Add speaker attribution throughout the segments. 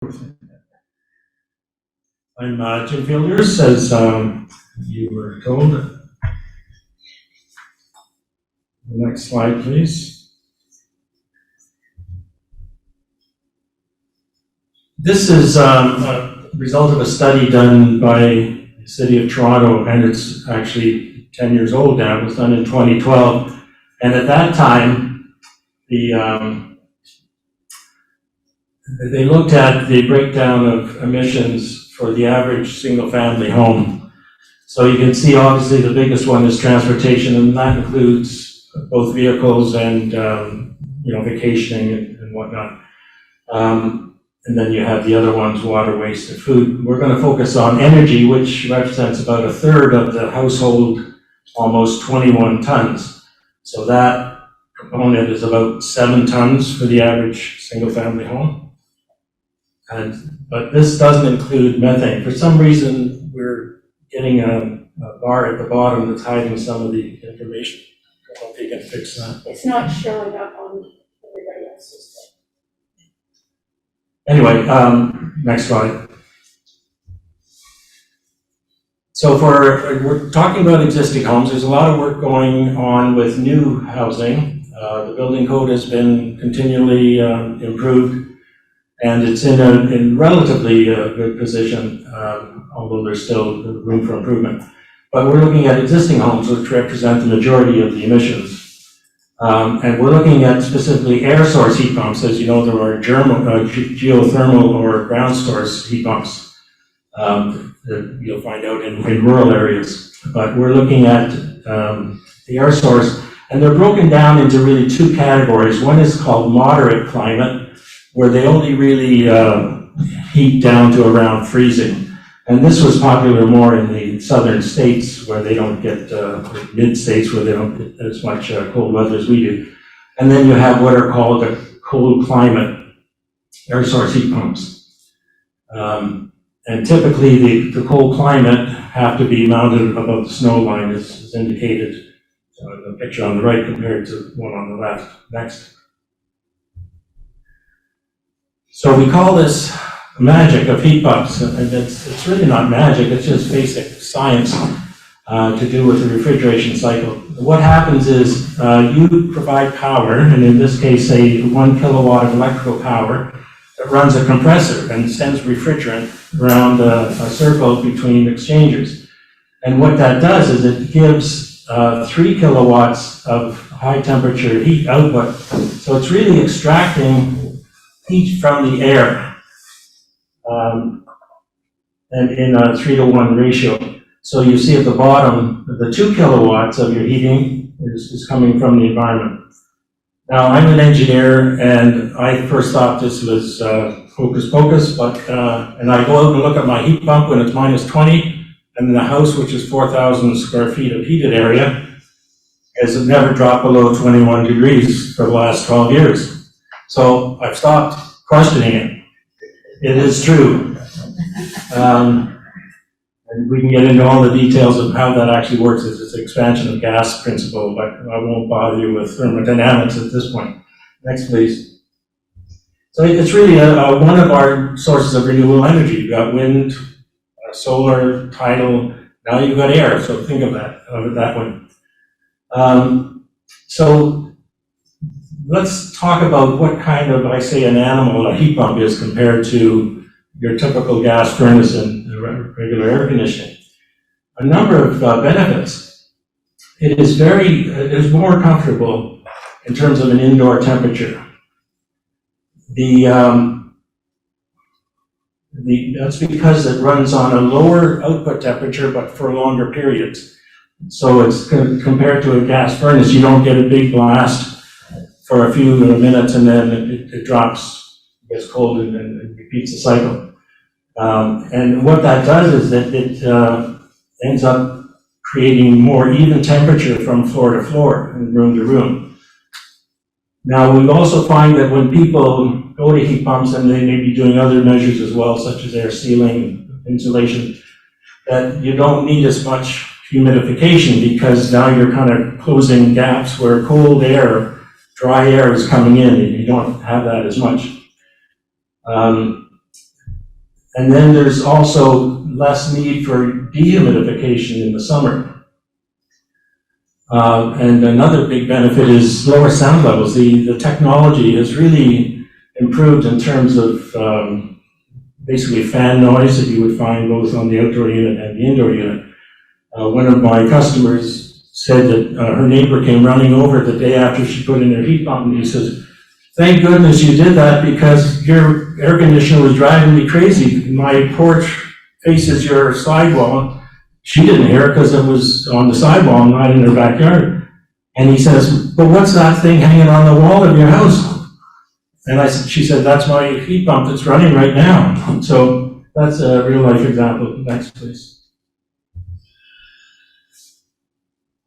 Speaker 1: I'm Jim Fielders, as you were told. The next slide, please. This is a result of a study done by the City of Toronto, and it's actually 10 years old now. It was done in 2012, and at that time, they looked at the breakdown of emissions for the average single-family home. So you can see, obviously, the biggest one is transportation, and that includes both vehicles and vacationing and whatnot. And then you have the other ones, water, waste, and food. We're going to focus on energy, which represents about a third of the household, almost 21 tons. So that component is about 7 tons for the average single-family home. But this doesn't include methane. For some reason, we're getting a bar at the bottom that's hiding some of the information. I don't know if you can fix that.
Speaker 2: It's not showing up on everybody else's thing.
Speaker 1: Anyway, next slide. So we're talking about existing homes. There's a lot of work going on with new housing. The building code has been continually improved. And it's in relatively good position, although there's still room for improvement. But we're looking at existing homes, which represent the majority of the emissions. And we're looking at specifically air source heat pumps. As you know, there are geothermal or ground source heat pumps that you'll find out in rural areas. But we're looking at the air source, and they're broken down into really 2 categories. One is called moderate climate, where they only really heat down to around freezing. And this was popular more in the southern states where they don't get, mid-states where they don't get as much cold weather as we do. And then you have what are called the cold climate air source heat pumps. And typically the cold climate have to be mounted above the snow line, as is indicated in the picture on the right compared to one on the left. Next. So we call this magic of heat pumps, and it's really not magic, it's just basic science to do with the refrigeration cycle. What happens is you provide power, and in this case, a 1 kilowatt of electrical power that runs a compressor and sends refrigerant around a circle between exchangers. And what that does is it gives 3 kilowatts of high temperature heat output. So it's really extracting heat from the air, and in a 3-to-1 ratio. So you see at the bottom, the 2 kilowatts of your heating is coming from the environment. Now, I'm an engineer, and I first thought this was hocus pocus, but and I go out and look at my heat pump when it's minus 20, and in the house, which is 4,000 square feet of heated area, has never dropped below 21 degrees for the last 12 years. So I've stopped questioning it. It is true. And we can get into all the details of how that actually works. It's an expansion of gas principle, but I won't bother you with thermodynamics at this point. Next, please. So it's really one of our sources of renewable energy. You've got wind, solar, tidal, now you've got air, so think of it that way. So let's talk about what kind of, I say, an animal a heat pump is compared to your typical gas furnace and regular air conditioning. A number of benefits. It is more comfortable in terms of an indoor temperature. That's because it runs on a lower output temperature, but for longer periods. So it's compared to a gas furnace, you don't get a big blast for a few minutes and then it drops, gets cold and repeats the cycle. And what that does is that it ends up creating more even temperature from floor to floor and room to room. Now, we also find that when people go to heat pumps, and they may be doing other measures as well, such as air sealing, insulation, that you don't need as much humidification because now you're kind of closing gaps where cold air, dry air is coming in, and you don't have that as much. And then there's also less need for dehumidification in the summer. And another big benefit is lower sound levels. The technology has really improved in terms of basically fan noise that you would find both on the outdoor unit and the indoor unit. One of my customers said that her neighbor came running over the day after she put in her heat pump, and he says, "Thank goodness you did that, because your air conditioner was driving me crazy. My porch faces your sidewall." She didn't hear it because it was on the sidewall, not in her backyard. And he says, "But what's that thing hanging on the wall of your house?" And she said, "That's my heat pump that's running right now." So that's a real life example. Next, please.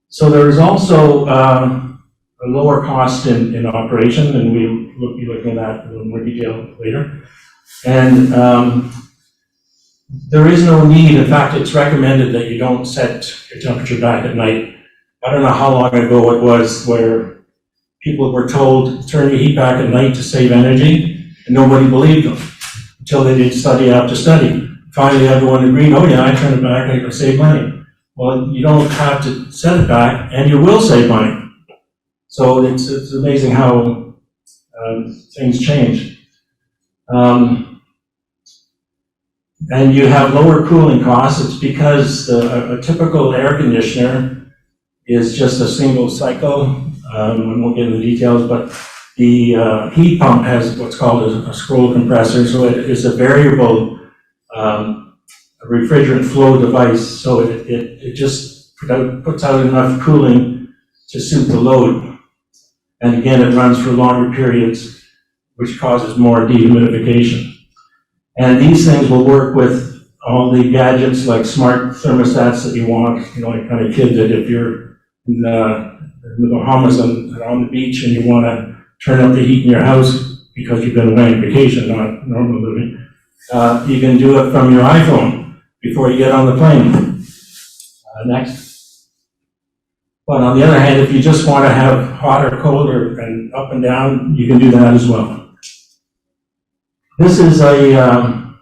Speaker 1: So there is also a lower cost in operation, and we'll be looking at that in a little more detail later. And there is no need, in fact, it's recommended that you don't set your temperature back at night. I don't know how long ago it was where people were told, turn your heat back at night to save energy, and nobody believed them until they did study after study. Finally, everyone agreed, oh yeah, I turn it back, I can save money. Well, you don't have to set it back, and you will save money. So it's amazing how things change. And you have lower cooling costs. It's because a typical air conditioner is just a single cycle. We won't get into the details, but the heat pump has what's called a scroll compressor, so it is a variable refrigerant flow device, so it just puts out enough cooling to suit the load. And again, it runs for longer periods, which causes more dehumidification. And these things will work with all the gadgets like smart thermostats that you want, like kind of kid that if you're in the Bahamas and on the beach and you want to turn up the heat in your house because you've been away on vacation, not normal living, you can do it from your iPhone before you get on the plane. Next. But on the other hand, if you just want to have hot or cold and up and down, you can do that as well. This is a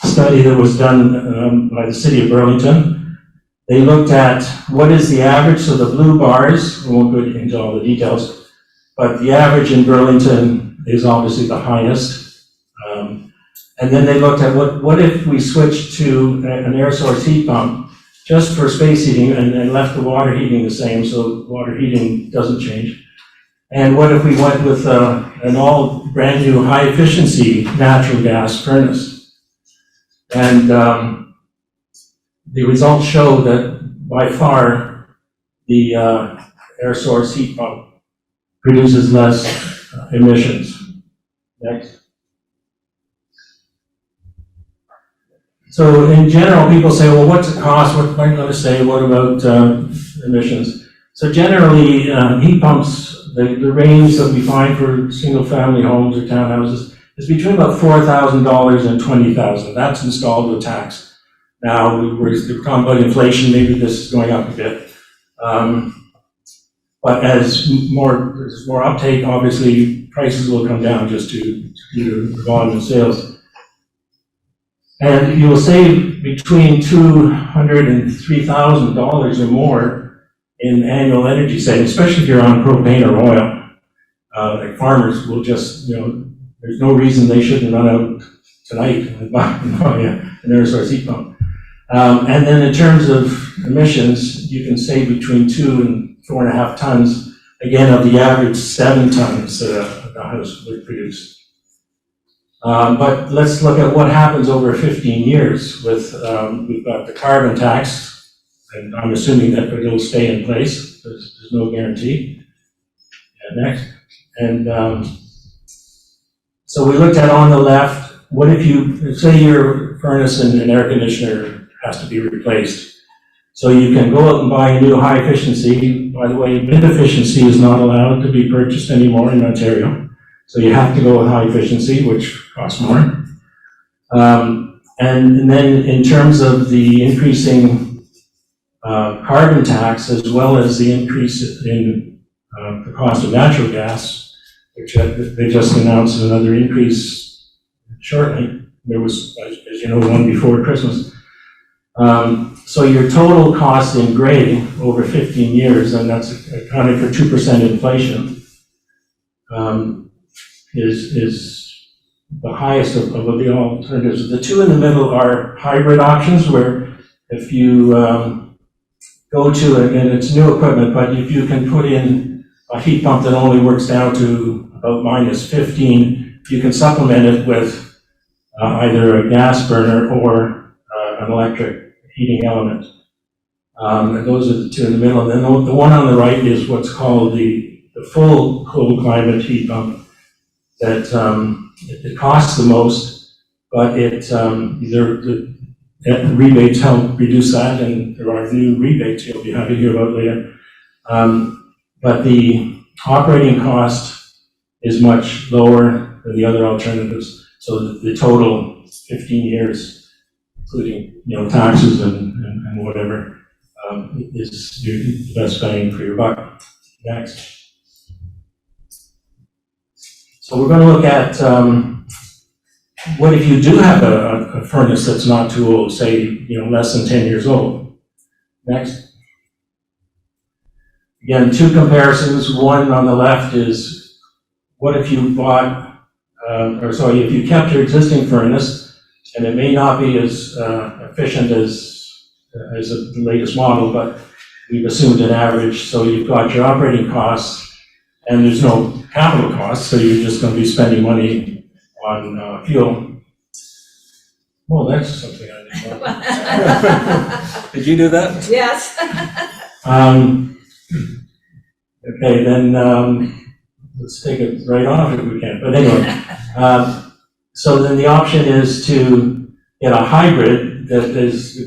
Speaker 1: study that was done by the city of Burlington. They looked at what is the average, so the blue bars, we won't go into all the details, but the average in Burlington is obviously the highest. And then they looked at what if we switched to an air source heat pump just for space heating and left the water heating the same, so water heating doesn't change. And what if we went with an all brand new high efficiency natural gas furnace? And the results show that by far the air source heat pump produces less emissions. Next. So in general, people say, well, what's it cost? What am I going to say? What about emissions? So generally, heat pumps, the range that we find for single-family homes or townhouses is between about $4,000 and $20,000. That's installed with tax. Now, we're talking about inflation, maybe this is going up a bit. But as there's more uptake, obviously, prices will come down just due to the volume of sales. And you will save between $200,000 and $3,000 or more in annual energy savings, especially if you're on propane or oil. Like farmers will just, there's no reason they shouldn't run out tonight and buy an air source heat pump. And then in terms of emissions, you can save between 2 and 4.5 tons, again, of the average 7 tons that a house would produce. But let's look at what happens over 15 years with, we've got the carbon tax, and I'm assuming that it'll stay in place. There's no guarantee. Next. And so we looked at on the left, what if you, say your furnace and an air conditioner has to be replaced. So you can go out and buy a new high efficiency. By the way, mid efficiency is not allowed to be purchased anymore in Ontario. So you have to go with high efficiency, which costs more. And then in terms of the increasing carbon tax, as well as the increase in the cost of natural gas, which they just announced another increase shortly, There was, as you know, one before Christmas. So your total cost in gray over 15 years, and that's accounting for 2% inflation, is the highest of the alternatives. The two in the middle are hybrid options, where if you go to, and it's new equipment, but if you can put in a heat pump that only works down to about -15, you can supplement it with either a gas burner or an electric heating element. And those are the two in the middle. And then the one on the right is what's called the full cold climate heat pump. That it costs the most, but the rebates help reduce that, and there are new rebates you'll be happy to hear about later. But the operating cost is much lower than the other alternatives. So the total 15 years, including taxes and whatever, is the best bang for your buck. Next. So we're going to look at what if you do have a furnace that's not too old, say less than 10 years old. Next. Again, two comparisons. One on the left is what if you if you kept your existing furnace, and it may not be as efficient as the latest model, but we've assumed an average. So you've got your operating costs, and there's no capital costs, so you're just going to be spending money on fuel. Well, that's something I didn't know. Did you do that?
Speaker 2: Yes.
Speaker 1: Okay, then let's take it right off if we can. But anyway, so then the option is to get a hybrid that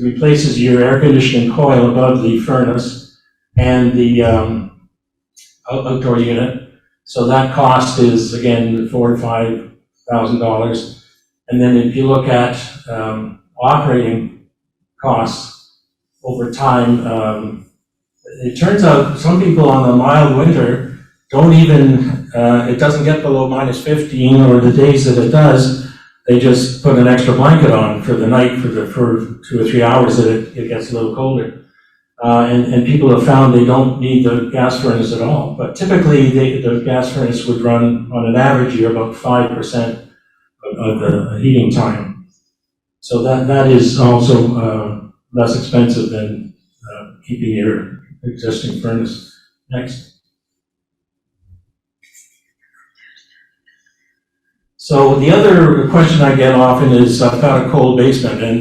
Speaker 1: replaces your air conditioning coil above the furnace and the outdoor unit. So that cost is, again, $4,000 to $5,000. And then if you look at operating costs over time, it turns out some people on a mild winter don't even, it doesn't get below -15, or the days that it does, they just put an extra blanket on for the night for 2 or 3 hours that it gets a little colder. And people have found they don't need the gas furnace at all. But typically, the gas furnace would run, on an average year, about 5% of the heating time. So that is also less expensive than keeping your existing furnace. Next. So the other question I get often is, I've got a cold basement, and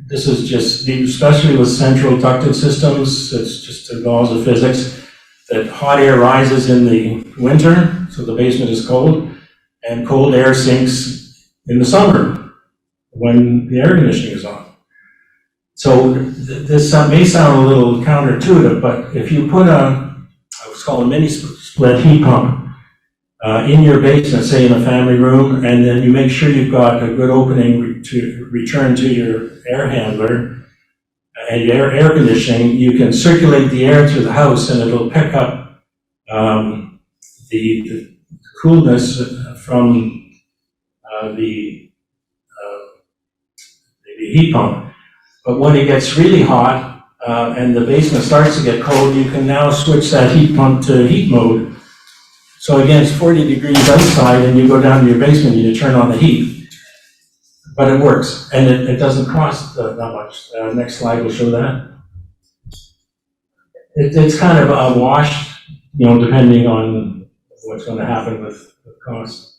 Speaker 1: this is just, especially with central ducted systems, it's just the laws of physics, that hot air rises in the winter, so the basement is cold, and cold air sinks in the summer when the air conditioning is on. So this may sound a little counterintuitive, but if you put what's called a mini split heat pump in your basement, say in a family room, and then you make sure you've got a good opening to return to your air handler and your air conditioning, you can circulate the air through the house, and it'll pick up the coolness from the heat pump. But when it gets really hot and the basement starts to get cold, you can now switch that heat pump to heat mode. So again, it's 40 degrees outside, and you go down to your basement and you turn on the heat. But it works, and it doesn't cost that much. Next slide will show that. It's kind of a wash, depending on what's going to happen with cost.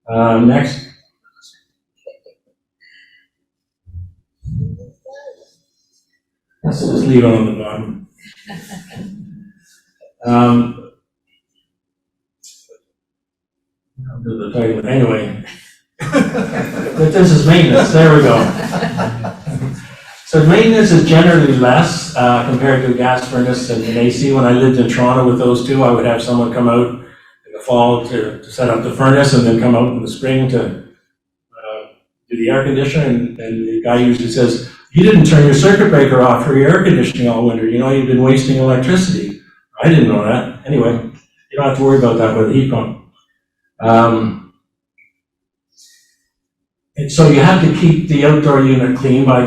Speaker 1: Next. Let's just leave it on the bottom. I'll do the title anyway. But this is maintenance. There we go. So maintenance is generally less compared to a gas furnace and an AC. When I lived in Toronto with those two, I would have someone come out in the fall to set up the furnace, and then come out in the spring to do the air conditioner. And the guy usually says, "You didn't turn your circuit breaker off for your air conditioning all winter. You've been wasting electricity." I didn't know that. Anyway, you don't have to worry about that with a heat pump. And so you have to keep the outdoor unit clean by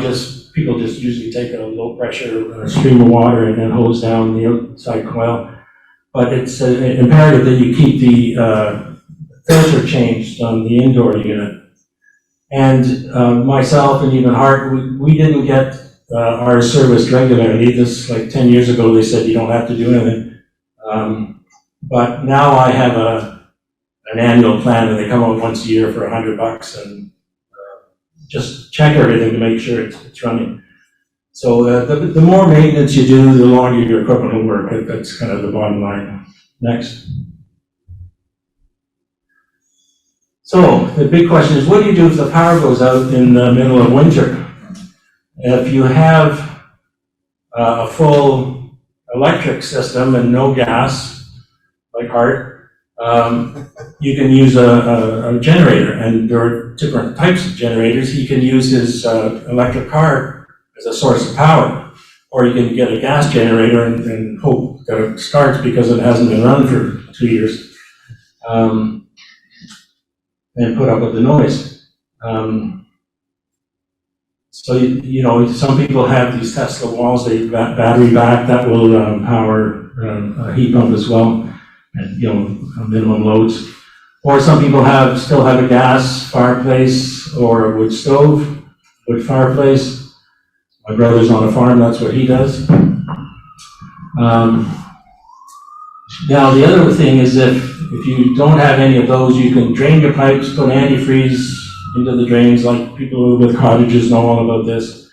Speaker 1: people just usually take a low pressure stream of water and then hose down the outside coil. But it's imperative that you keep the filter changed on the indoor unit. And myself and even Hart, we didn't get our service regularly. This, like 10 years ago, they said you don't have to do anything. But now I have an annual plan, and they come out once a year for $100 and just check everything to make sure it's running. So the more maintenance you do, the longer your equipment will work. That's kind of the bottom line. Next. So the big question is, what do you do if the power goes out in the middle of winter? If you have a full electric system and no gas, like Hart, you can use a generator, and there are different types of generators. He can use his electric car as a source of power, or you can get a gas generator and hope that it starts because it hasn't been run for 2 years, and put up with the noise. So, you know, some people have these Tesla walls, they battery back, that will power a heat pump as well, and, you know, minimum loads. Or some people still have a gas fireplace or a wood stove, wood fireplace. My brother's on a farm, that's what he does. Now, the other thing is if you don't have any of those, you can drain your pipes, put antifreeze into the drains, like people with cottages know all about this,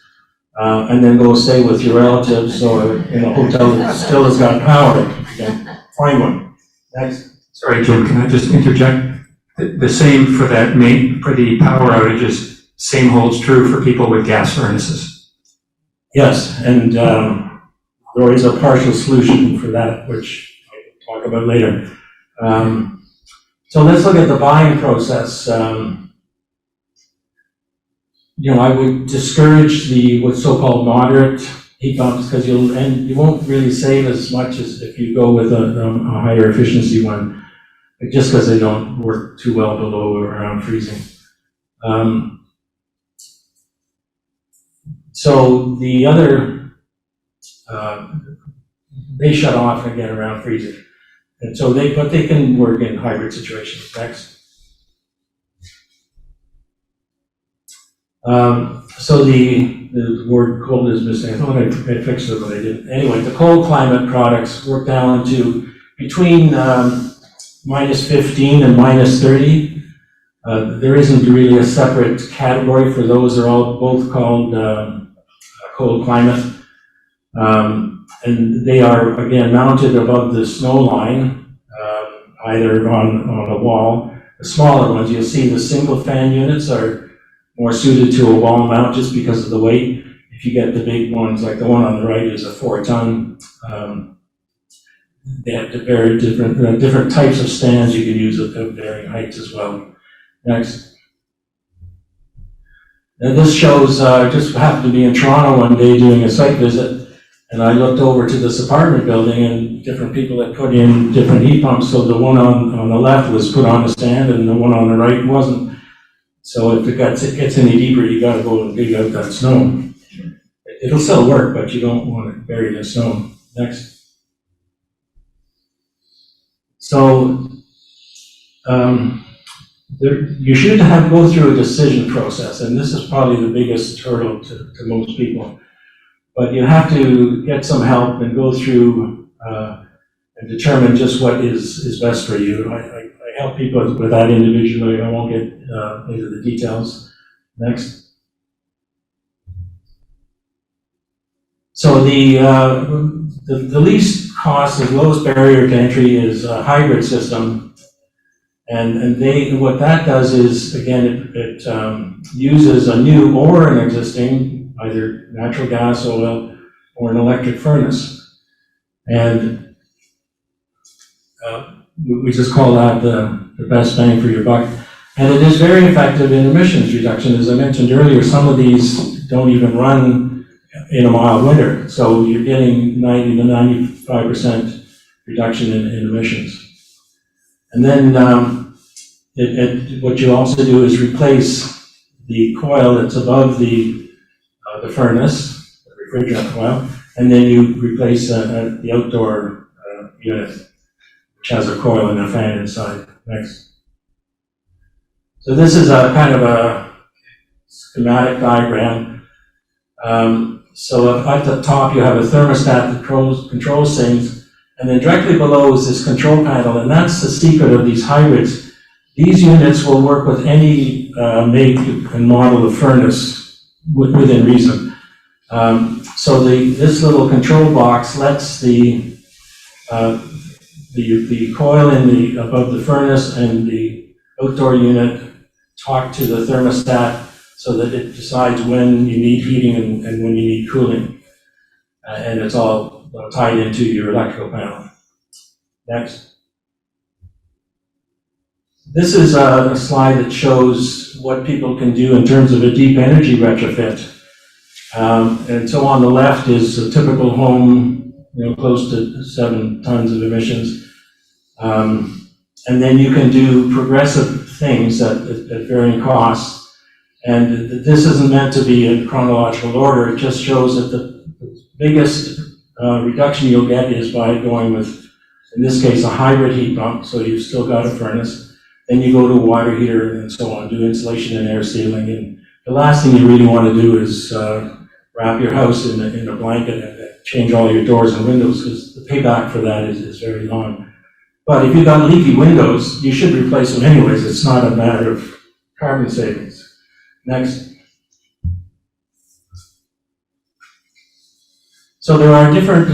Speaker 1: and then go stay with your relatives or in a hotel that still has got power. You can find one. Next.
Speaker 3: Sorry, Jim, can I just interject? The same for for the power outages, same holds true for people with gas furnaces.
Speaker 1: Yes, and there is a partial solution for that, which I'll talk about later. So let's look at the buying process. You know, I would discourage the what's so-called moderate heat pumps because you won't really save as much as if you go with a higher efficiency one, just because they don't work too well below or around freezing. So the other, they shut off again around freezing. And so they can work in hybrid situations. Next. So the word cold is missing. I thought I fixed it, but I didn't. Anyway, the cold climate products work down to between minus 15 and minus 30. There isn't really a separate category for those. They're all both called cold climate. And they are, again, mounted above the snow line, either on a wall. The smaller ones, you'll see the single fan units are more suited to a wall mount just because of the weight. If you get the big ones, like the one on the right is a 4-ton, they have very different types of stands you can use of varying heights as well. Next. Now this shows, just happened to be in Toronto one day doing a site visit, and I looked over to this apartment building and different people had put in different heat pumps, so the one on the left was put on a stand and the one on the right wasn't. So if it gets any deeper, you gotta go and dig out that snow. It'll still work, but you don't want it buried in snow. Next. So, you should go through a decision process, and this is probably the biggest hurdle to most people. But you have to get some help and go through and determine just what is best for you. I help people with that individually. I won't get into the details. Next. So the least cost, the lowest barrier to entry is a hybrid system. And what that does is, again, it uses a new or an existing, either natural gas, oil, or an electric furnace. And we just call that the best bang for your buck. And it is very effective in emissions reduction. As I mentioned earlier, some of these don't even run in a mild winter. So you're getting 90 to 95% reduction in emissions. And then what you also do is replace the coil that's above the furnace, the refrigerant coil, and then you replace the outdoor unit, which has a coil and a fan inside. Next. So this is a kind of a schematic diagram. So at the top you have a thermostat that controls things, and then directly below is this control panel, and that's the secret of these hybrids. These units will work with any make and model of furnace within reason. So this little control box lets the coil above the furnace and the outdoor unit talk to the thermostat so that it decides when you need heating and when you need cooling. And it's all tied into your electrical panel. Next. This is a slide that shows what people can do in terms of a deep energy retrofit. And so on the left is a typical home, close to 7 tons of emissions. And then you can do progressive things at varying costs. And this isn't meant to be in chronological order. It just shows that the biggest reduction you'll get is by going with, in this case, a hybrid heat pump, so you've still got a furnace. Then you go to a water heater and so on, do insulation and air sealing. And the last thing you really want to do is wrap your house in a blanket and change all your doors and windows, because the payback for that is very long. But if you've got leaky windows, you should replace them anyways. It's not a matter of carbon savings. Next. So there are different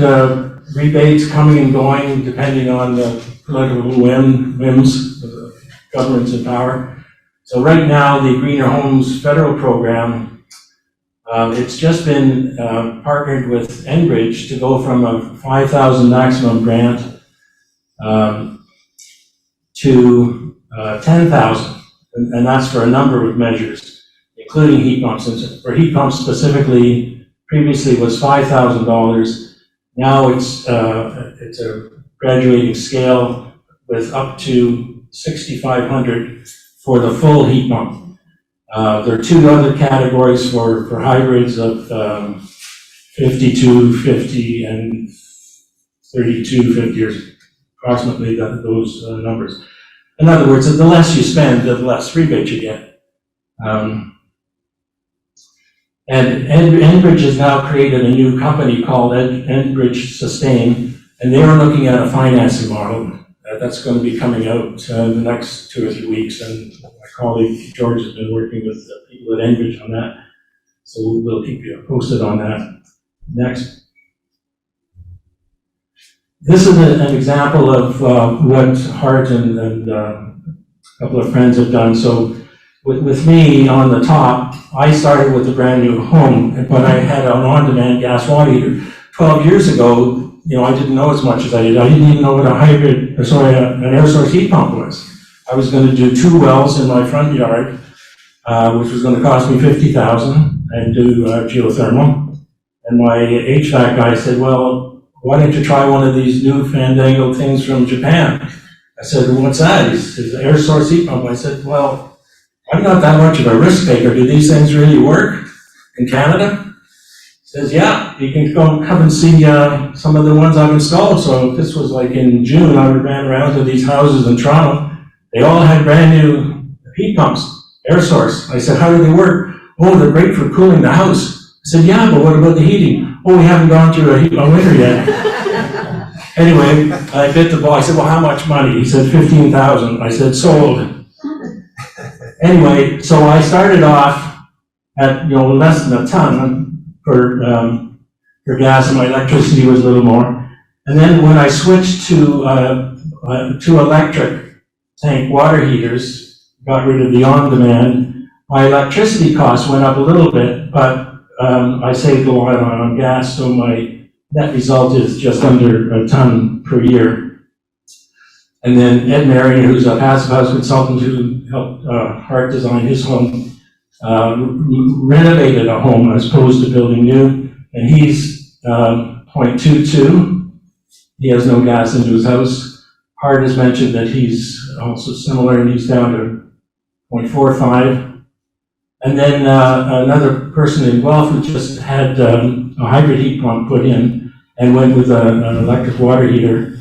Speaker 1: rebates coming and going depending on the political whims of the governments in power. So right now, the Greener Homes federal program, it's just been partnered with Enbridge to go from a 5,000 maximum grant to 10,000, and that's for a number of measures, including heat pumps. And for heat pumps specifically, previously it was $5,000. Now it's a graduating scale with up to $6,500 for the full heat pump. There are 2 other categories for hybrids of 5250 and 3250, or approximately those numbers. In other words, the less you spend, the less rebate you get. And Enbridge has now created a new company called Enbridge Sustain, and they are looking at a financing model that's going to be coming out in the next 2 or 3 weeks. And my colleague George has been working with people at Enbridge on that, so we'll keep you posted on that. Next. This is an example of what Hart and a couple of friends have done. So with me on the top, I started with a brand new home, but I had an on-demand gas water heater. 12 years ago, I didn't know as much as I did. I didn't even know what an air source heat pump was. I was going to do 2 wells in my front yard, which was going to cost me $50,000, and do geothermal. And my HVAC guy said, well, why don't you try one of these new fandangled things from Japan? I said, well, what's that? He says, air source heat pump. I said, well, I'm not that much of a risk taker. Do these things really work in Canada? He says, yeah, you can come and see some of the ones I've installed. So this was like in June, I ran around to these houses in Toronto. They all had brand new heat pumps, air source. I said, how do they work? Oh, they're great for cooling the house. I said, yeah, but what about the heating? Oh, we haven't gone through a winter yet. Anyway, I bit the ball. I said, well, how much money? He said, $15,000. I said, sold. Anyway, so I started off at less than a ton for gas, and my electricity was a little more. And then when I switched to electric tank water heaters, got rid of the on-demand, my electricity costs went up a little bit, but I saved a lot on gas, so my net result is just under a ton per year. And then Ed Marion, who's a passive house consultant who helped Hart design his home, renovated a home as opposed to building new, and he's 0.22. He has no gas into his house. Hart has mentioned that he's also similar, and he's down to 0.45. And then another person in Guelph who just had a hybrid heat pump put in and went with an electric water heater.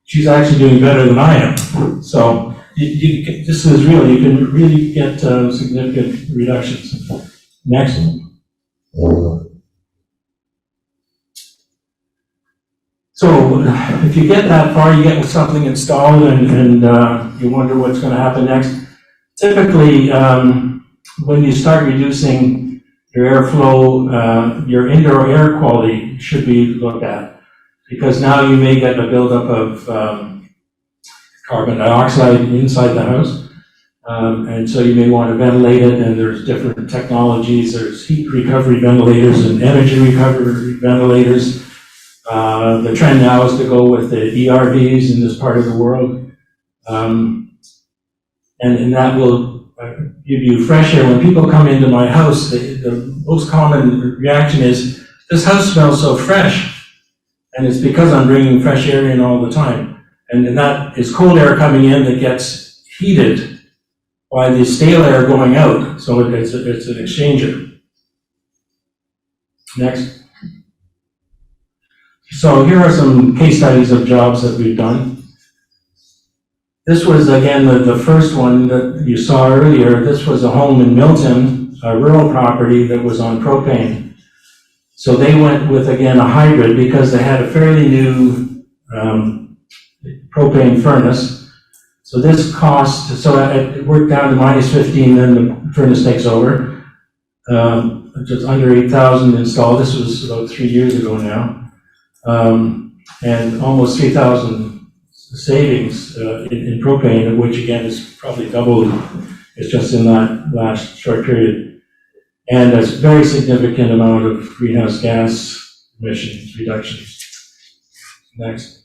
Speaker 1: She's actually doing better than I am. So this is really, you can really get significant reductions. Next. So if you get that far, you get something installed and you wonder what's going to happen next. Typically, when you start reducing your airflow, your indoor air quality should be looked at, because now you may get a buildup of carbon dioxide inside the house, and so you may want to ventilate it, and there's different technologies. There's heat recovery ventilators and energy recovery ventilators. The trend now is to go with the ERVs in this part of the world, and that will give you fresh air. When people come into my house, the most common reaction is, this house smells so fresh, and it's because I'm bringing fresh air in all the time. And that is cold air coming in that gets heated by the stale air going out, so it's an exchanger. Next. So here are some case studies of jobs that we've done. This was, again, the first one that you saw earlier. This was a home in Milton, a rural property that was on propane. So they went with, again, a hybrid because they had a fairly new propane furnace. So this cost, so it worked down to -15, then the furnace takes over. Just under 8,000 installed. This was about 3 years ago now. And almost 3,000 savings in propane, which again is probably doubled. It's just in that last short period. And a very significant amount of greenhouse gas emissions reductions. Next.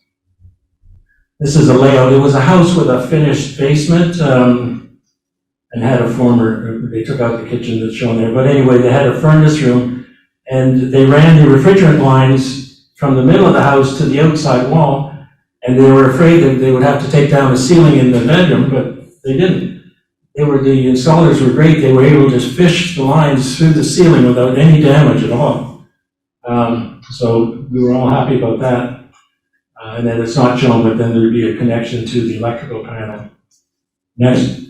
Speaker 1: This is a layout. It was a house with a finished basement, and had a former, they took out the kitchen that's shown there. But anyway, they had a furnace room, and they ran the refrigerant lines from the middle of the house to the outside wall, and they were afraid that they would have to take down the ceiling in the bedroom, but they didn't. The installers were great. They were able to just fish the lines through the ceiling without any damage at all. So we were all happy about that. And then it's not shown, but then there'd be a connection to the electrical panel. Next.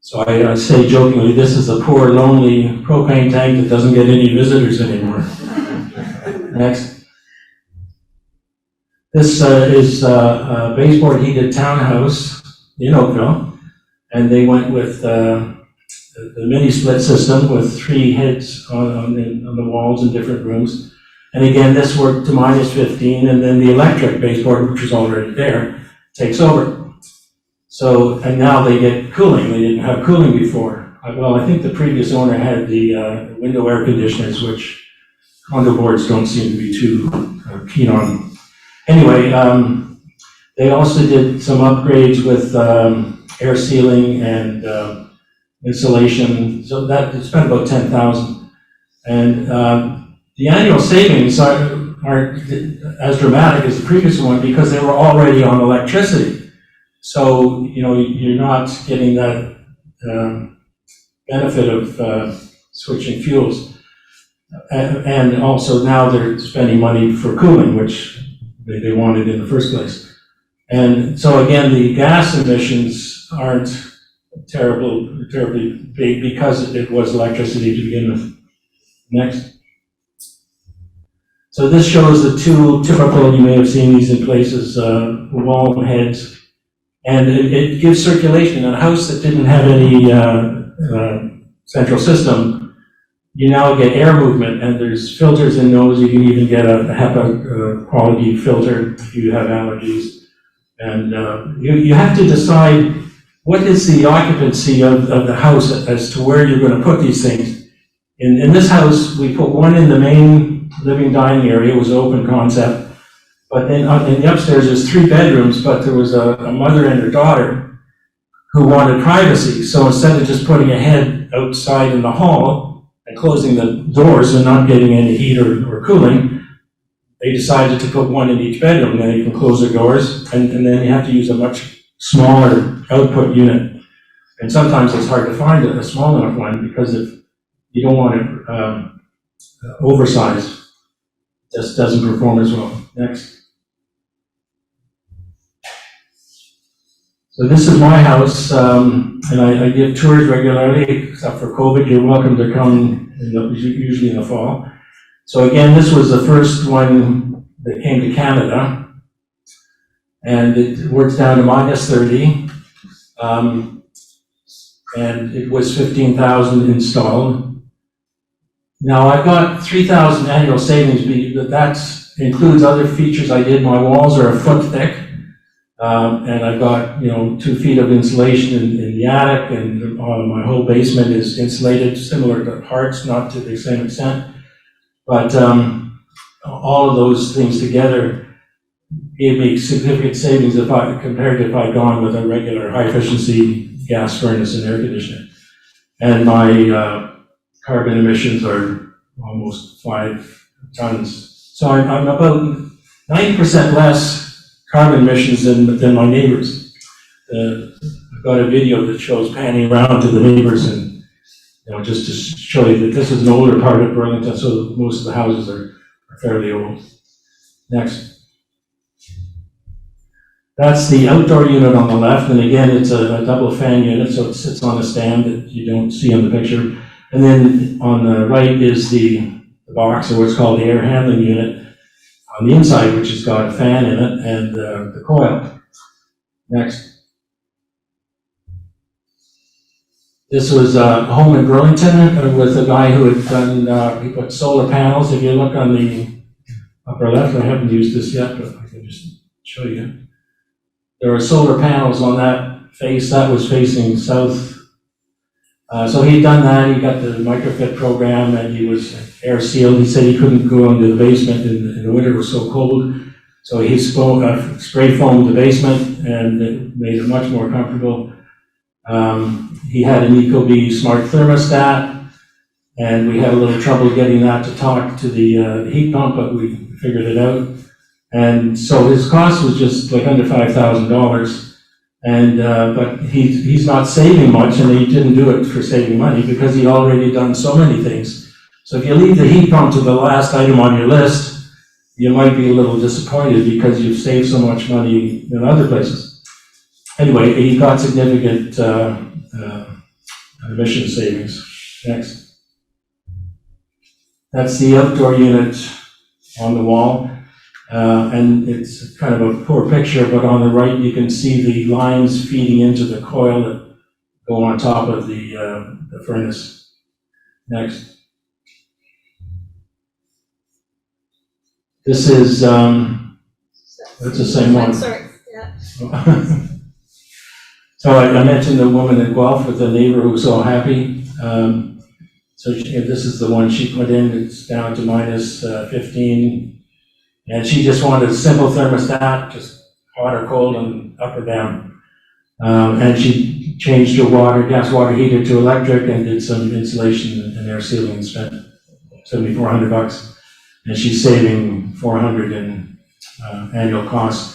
Speaker 1: So I say jokingly, this is a poor, lonely propane tank that doesn't get any visitors anymore. Next. This is a baseboard heated townhouse in Oakville, and they went with the mini split system with 3 heads on the walls in different rooms. And again, this worked to -15, and then the electric baseboard, which was already there, takes over. So, and now they get cooling. They didn't have cooling before. Well, I think the previous owner had the window air conditioners, which condo boards don't seem to be too keen on. Anyway, they also did some upgrades with air sealing and insulation. So that they spent about $10,000. And the annual savings aren't as dramatic as the previous one because they were already on electricity. So, you know, you're not getting that benefit of switching fuels. And also now they're spending money for cooling, which they wanted in the first place. And so again, the gas emissions aren't terribly big because it was electricity to begin with. Next. So this shows the 2 typical, you may have seen these in places, wall heads. And it gives circulation. In a house that didn't have any central system, you now get air movement, and there's filters in those. You can even get a HEPA quality filter if you have allergies. And you have to decide what is the occupancy of the house as to where you're going to put these things. In this house, we put one in the main living dining area. It was an open concept. But in the upstairs, there's 3 bedrooms, but there was a mother and her daughter who wanted privacy. So instead of just putting a head outside in the hall and closing the doors and not getting any heat or cooling, they decided to put one in each bedroom. Then you can close the doors, and then you have to use a much smaller output unit. And sometimes it's hard to find a small enough one because if you don't want it oversized, it just doesn't perform as well. Next. So this is my house, and I give tours regularly, except for COVID. You're welcome to come, usually in the fall. So again, this was the first one that came to Canada, and it works down to -30, and it was 15,000 installed. Now I've got 3,000 annual savings, but that includes other features I did. My walls are a foot thick. And I've got, 2 feet of insulation in the attic, and my whole basement is insulated, similar to Hart's, not to the same extent. But all of those things together gave me significant savings compared to if I'd gone with a regular high-efficiency gas furnace and air conditioner. And my carbon emissions are almost 5 tons. So I'm about 90% less carbon emissions than my neighbors. I've got a video that shows panning around to the neighbors, and just to show you that this is an older part of Burlington, so most of the houses are fairly old. Next. That's the outdoor unit on the left, and again, it's a double fan unit, so it sits on a stand that you don't see on the picture. And then on the right is the box, or what's called the air handling unit on the inside, which has got a fan in it and the coil. Next. This was a home in Burlington with a guy who had done, he put solar panels. If you look on the upper left, I haven't used this yet, but I can just show you. There are solar panels on that face. That was facing south. So he'd done that. He got the microfit program, and he was air sealed. He said he couldn't go into the basement in the winter, it was so cold. So he spray foamed the basement, and it made it much more comfortable. He had an Ecobee smart thermostat, and we had a little trouble getting that to talk to the heat pump, but we figured it out. And so his cost was just like under $5,000. And but he's not saving much, and he didn't do it for saving money because he'd already done so many things. So if you leave the heat pump to the last item on your list, you might be a little disappointed because you've saved so much money in other places. Anyway, he got significant emission savings. Next. That's the outdoor unit on the wall. And it's kind of a poor picture, but on the right you can see the lines feeding into the coil that go on top of the furnace. Next. This is, that's the same one.
Speaker 2: Sorry, yeah.
Speaker 1: So I mentioned the woman in Guelph with the neighbor who was so happy. So this is the one she put in. It's down to -15. And she just wanted a simple thermostat, just hot or cold and up or down. And she changed her gas water heater to electric and did some insulation and air sealing and spent $7,400. And she's saving $400 in annual costs.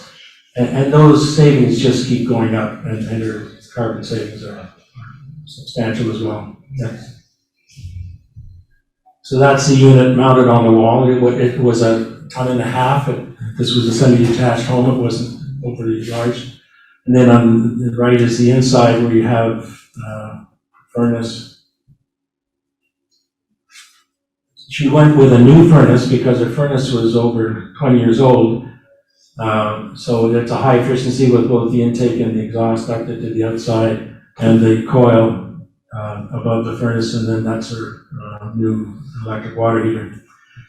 Speaker 1: And those savings just keep going up, and her carbon savings are substantial as well. Next. So that's the unit mounted on the wall. It was a 1.5 tons. This was a semi-detached home. It wasn't overly large. And then on the right is the inside where you have furnace. She went with a new furnace because her furnace was over 20 years old. So it's a high efficiency with both the intake and the exhaust ducted to the outside and the coil above the furnace, and then that's her new electric water heater.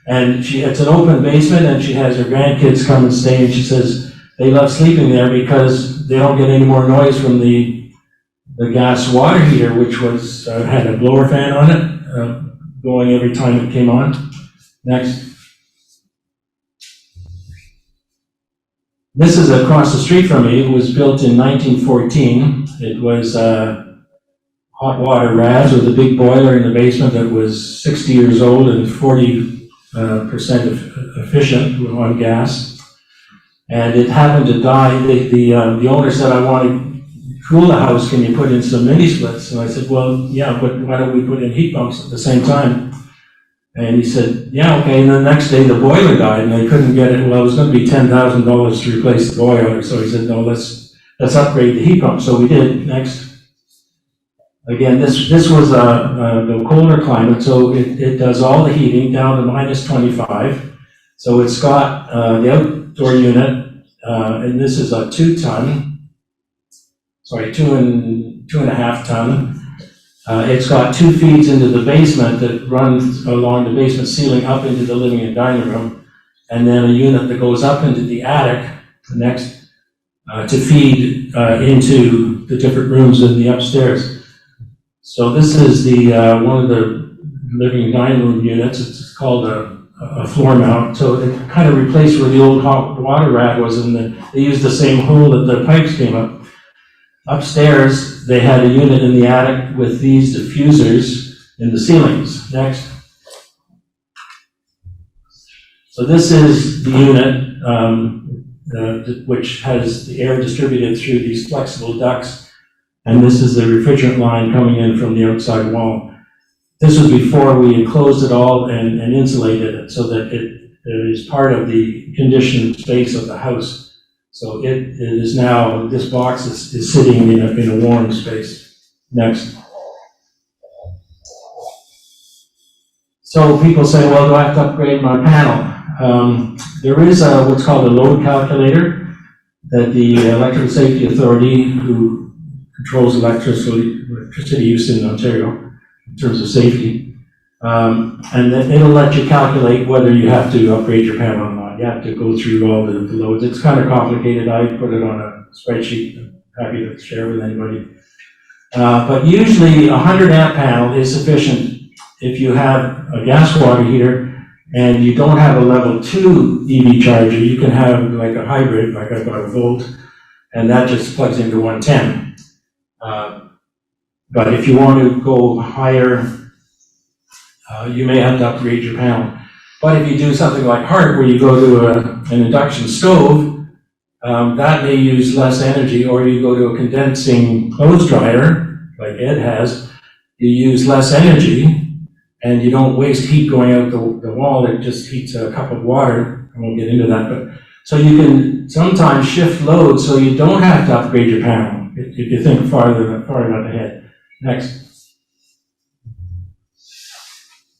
Speaker 1: And it's an open basement, and she has her grandkids come and stay, and she says they love sleeping there because they don't get any more noise from the gas water heater, which was had a blower fan on it, going every time it came on. Next. This is across the street from me. It was built in 1914. It was hot water RAS with a big boiler in the basement that was 60 years old and 40% efficient on gas. And it happened to die. The owner said, I want to cool the house, can you put in some mini splits? And I said, well, yeah, but why don't we put in heat pumps at the same time? And he said, yeah, okay, and then the next day the boiler died and they couldn't get it. Well, it was gonna be $10,000 to replace the boiler, so he said, no, let's upgrade the heat pump. So we did. Next. Again, this was the colder climate, so it does all the heating down to minus 25. So it's got the outdoor unit, and this is a 2 and a half ton. It's got 2 feeds into the basement that runs along the basement ceiling up into the living and dining room, and then a unit that goes up into the attic next to feed into the different rooms in the upstairs. So this is the one of the living and dining room units. It's called a floor mount. So it kind of replaced where the old hot water rat was, and they used the same hole that the pipes came up. Upstairs, they had a unit in the attic with these diffusers in the ceilings. Next. So this is the unit which has the air distributed through these flexible ducts. And this is the refrigerant line coming in from the outside wall. This was before we enclosed it all and insulated it so that it is part of the conditioned space of the house. So it is now, this box is sitting in a warm space. Next. So people say, well, do I have to upgrade my panel? There is what's called a load calculator that the Electrical Safety Authority, who controls electricity use in Ontario in terms of safety. And then it'll let you calculate whether you have to upgrade your panel or not. You have to go through all the loads. It's kind of complicated. I put it on a spreadsheet. I'm happy to share with anybody. But usually a 100 amp panel is sufficient if you have a gas water heater and you don't have a level 2 EV charger. You can have like a hybrid, like I've got a volt, and that just plugs into 110. But if you want to go higher, you may have to upgrade your panel. But if you do something like HART, where you go to an induction stove, that may use less energy, or you go to a condensing clothes dryer, like Ed has, you use less energy, and you don't waste heat going out the wall. It just heats a cup of water. I won't get into that, but so you can sometimes shift load so you don't have to upgrade your panel if you think far enough ahead. Next.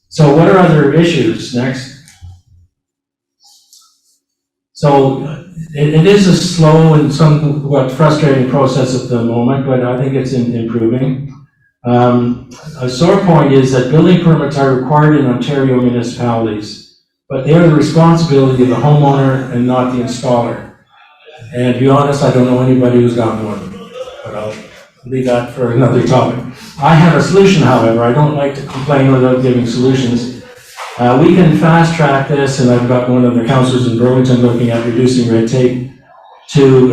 Speaker 1: So what are other issues? Next. So it is a slow and somewhat frustrating process at the moment, but I think it's improving. A sore point is that building permits are required in Ontario municipalities, but they are the responsibility of the homeowner and not the installer. And to be honest, I don't know anybody who's got one, but I'll leave that for another topic. I have a solution, however. I don't like to complain without giving solutions. We can fast track this, and I've got one of the councillors in Burlington looking at reducing red tape to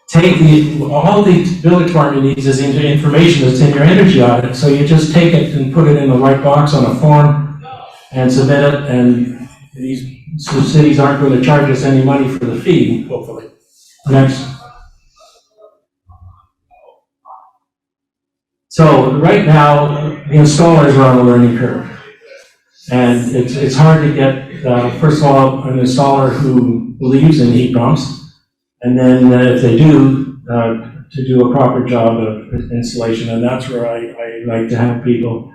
Speaker 1: take all the building department needs is into information that's in your energy audit. So you just take it and put it in the right box on a form and submit it, and these cities aren't going to charge us any money for the fee, hopefully. Next. So right now, the installers are on a learning curve. And it's hard to get, first of all, an installer who believes in heat pumps, and then if they do, to do a proper job of installation, and that's where I like to have people.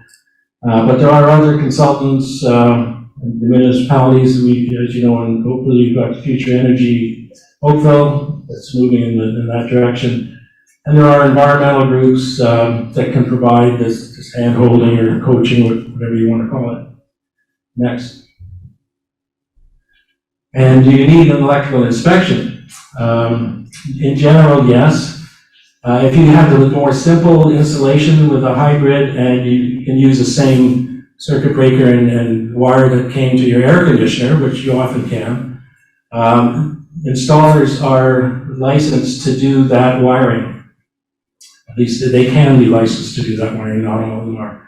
Speaker 1: But there are other consultants, the municipalities. As you know, in Oakville, you've got Future Energy Oakville that's moving in that direction. And there are environmental groups that can provide this hand-holding or coaching, whatever you want to call it. Next. And do you need an electrical inspection? In general, yes. If you have the more simple installation with a hybrid and you can use the same circuit breaker and wire that came to your air conditioner, which you often can, installers are licensed to do that wiring. At least they can be licensed to do that wiring, not all of them are.